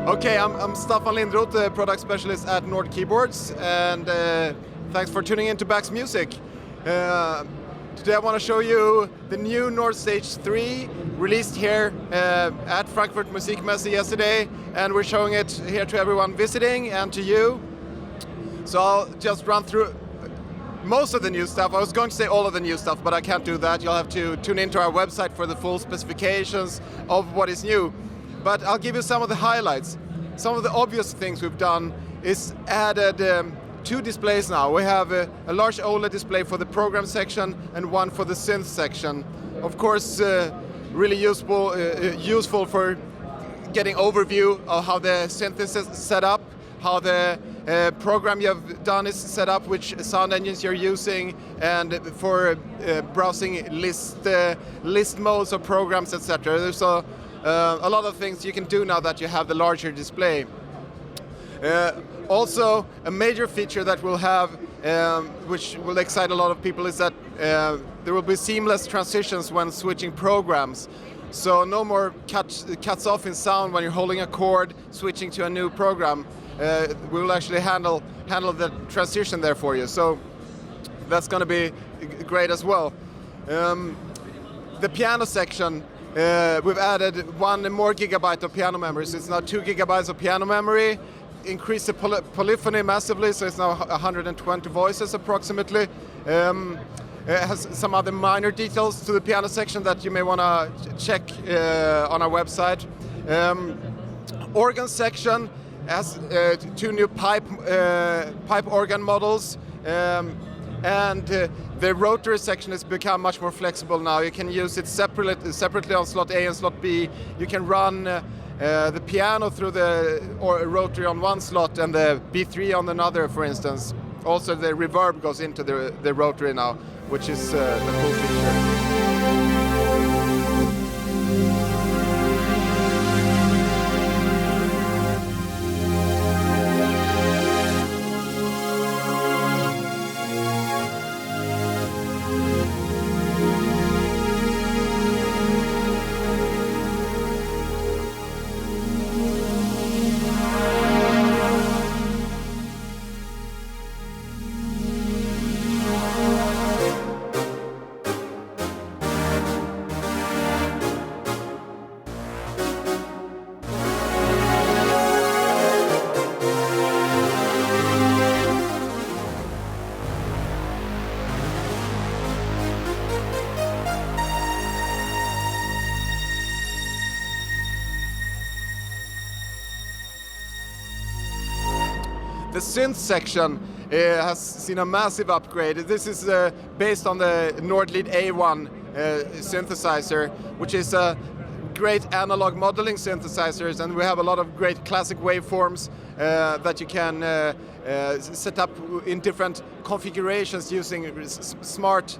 Okay, I'm Staffan Lindroth, the product specialist at Nord Keyboards, and thanks for tuning in to Bax Music. Today I want to show you the new Nord Stage 3, released here at Frankfurt Musikmesse yesterday, and we're showing it here to everyone visiting and to you. So I'll just run through most of the new stuff. I was going to say all of the new stuff, but I can't do that. You'll have to tune into our website for the full specifications of what is new. But I'll give you some of the highlights. Some of the obvious things we've done is added 2 displays now. We have a large OLED display for the program section and one for the synth section. Of course, really useful for getting overview of how the synth is set up, how the program you have done is set up, which sound engines you're using, and for browsing list modes of programs, etc. There's a lot of things you can do now that you have the larger display. Also, a major feature that we'll have, which will excite a lot of people, is that there will be seamless transitions when switching programs. So no more cuts off in sound when you're holding a chord, switching to a new program. We will actually handle the transition there for you. So that's going to be great as well. The piano section, we've added 1 more gigabyte of piano memory, so it's now 2 gigabytes of piano memory. Increased the polyphony massively, so it's now 120 voices approximately. It has some other minor details to the piano section that you may want to check on our website. Organ section has 2 new pipe organ models, and the rotary section has become much more flexible now. You can use it separately on slot A and slot B. You can run the piano through the rotary on one slot and the B3 on another, for instance. Also, the reverb goes into the rotary now, which is the cool feature. The synth section has seen a massive upgrade. This is based on the Nordlead A1 synthesizer, which is a great analog modeling synthesizers, and we have a lot of great classic waveforms that you can set up in different configurations using smart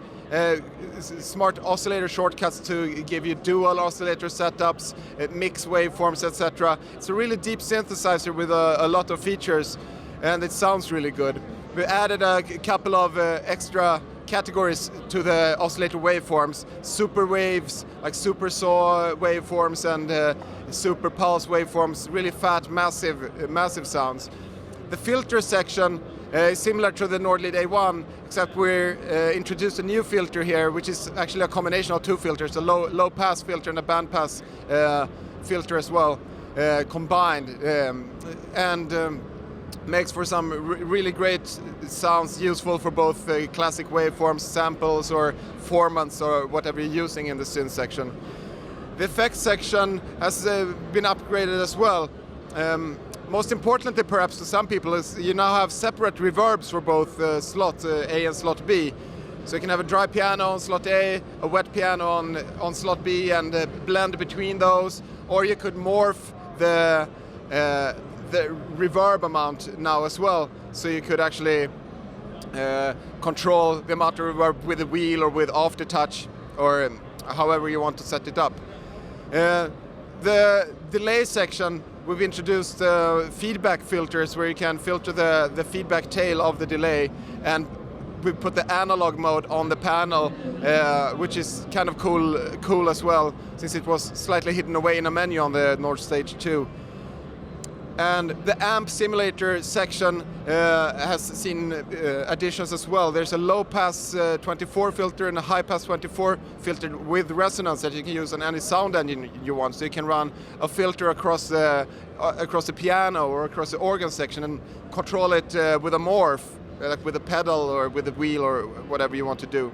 oscillator shortcuts to give you dual oscillator setups, mix waveforms, etc. It's a really deep synthesizer with a lot of features, and it sounds really good. We added a couple of extra categories to the oscillator waveforms: super waves, like super saw waveforms, and super pulse waveforms, really fat, massive sounds. The filter section is similar to the Nordlead A1, except we're introduced a new filter here, which is actually a combination of 2 filters, a low pass filter and a band pass filter as well, combined, and makes for some really great sounds, useful for both classic waveforms, samples, or formants, or whatever you're using in the synth section. The effects section has been upgraded as well. Most importantly, perhaps to some people, is you now have separate reverbs for both slot A and slot B. So you can have a dry piano on slot A, a wet piano on slot B, and blend between those, or you could morph the reverb amount now as well, so you could actually control the amount of reverb with a wheel or with aftertouch, or however you want to set it up. The delay section, we've introduced feedback filters where you can filter the feedback tail of the delay, and we put the analog mode on the panel, which is kind of cool as well, since it was slightly hidden away in a menu on the Nord Stage 2. And the amp simulator section has seen additions as well. There's a low pass 24 filter and a high pass 24 filter with resonance that you can use on any sound engine you want. So you can run a filter across the piano or across the organ section and control it with a morph, like with a pedal or with a wheel or whatever you want to do.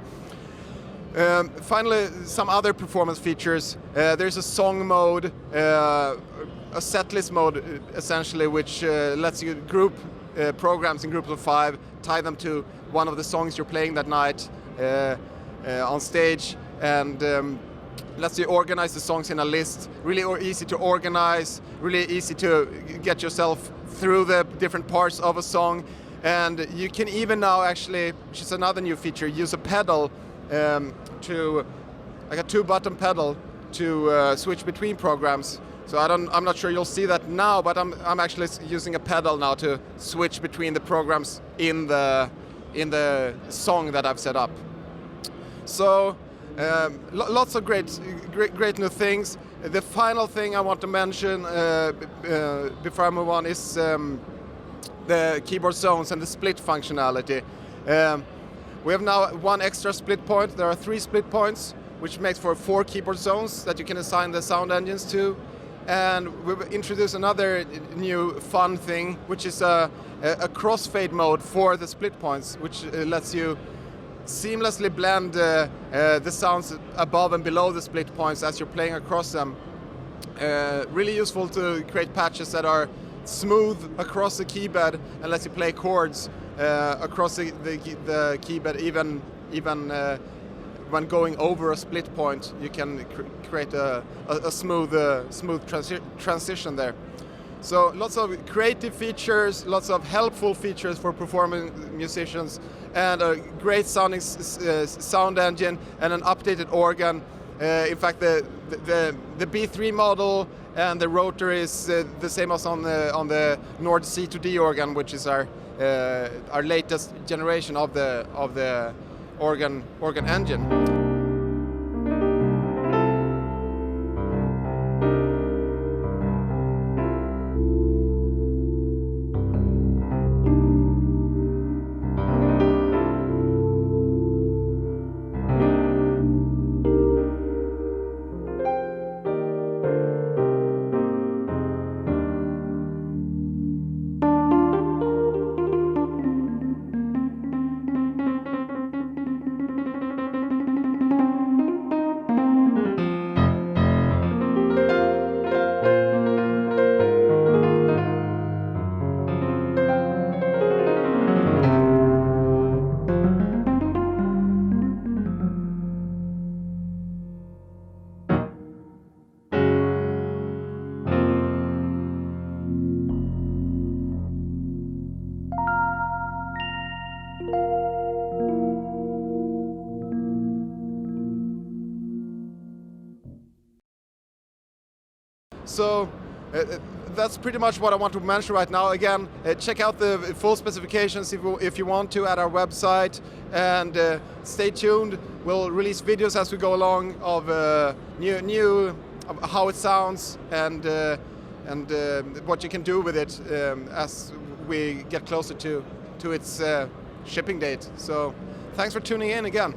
Finally, some other performance features. There's a song mode, a setlist mode essentially, which lets you group programs in groups of 5, tie them to one of the songs you're playing that night on stage, and lets you organize the songs in a list. Really easy to organize, really easy to get yourself through the different parts of a song. And you can even now actually, which is another new feature, use a pedal to, like a 2-button pedal to switch between programs. So I'm not sure you'll see that now, but I'm actually using a pedal now to switch between the programs in the song that I've set up. So lots of great new things. The final thing I want to mention before I move on is the keyboard zones and the split functionality. We have now one extra split point. There are 3 split points, which makes for 4 keyboard zones that you can assign the sound engines to. And we've introduced another new fun thing, which is a crossfade mode for the split points, which lets you seamlessly blend the sounds above and below the split points as you're playing across them. Really useful to create patches that are smooth across the keyboard and lets you play chords across the keyboard, even when going over a split point. You can create a smooth transition there. So lots of creative features, lots of helpful features for performing musicians, and a great sounding sound engine and an updated organ. In fact, the B3 model and the rotor is the same as on the Nord C2D organ, which is our latest generation of the organ engine. So that's pretty much what I want to mention right now. Again, check out the full specifications if you want to at our website, and stay tuned. We'll release videos as we go along of new how it sounds and what you can do with it as we get closer to its shipping date. So thanks for tuning in again.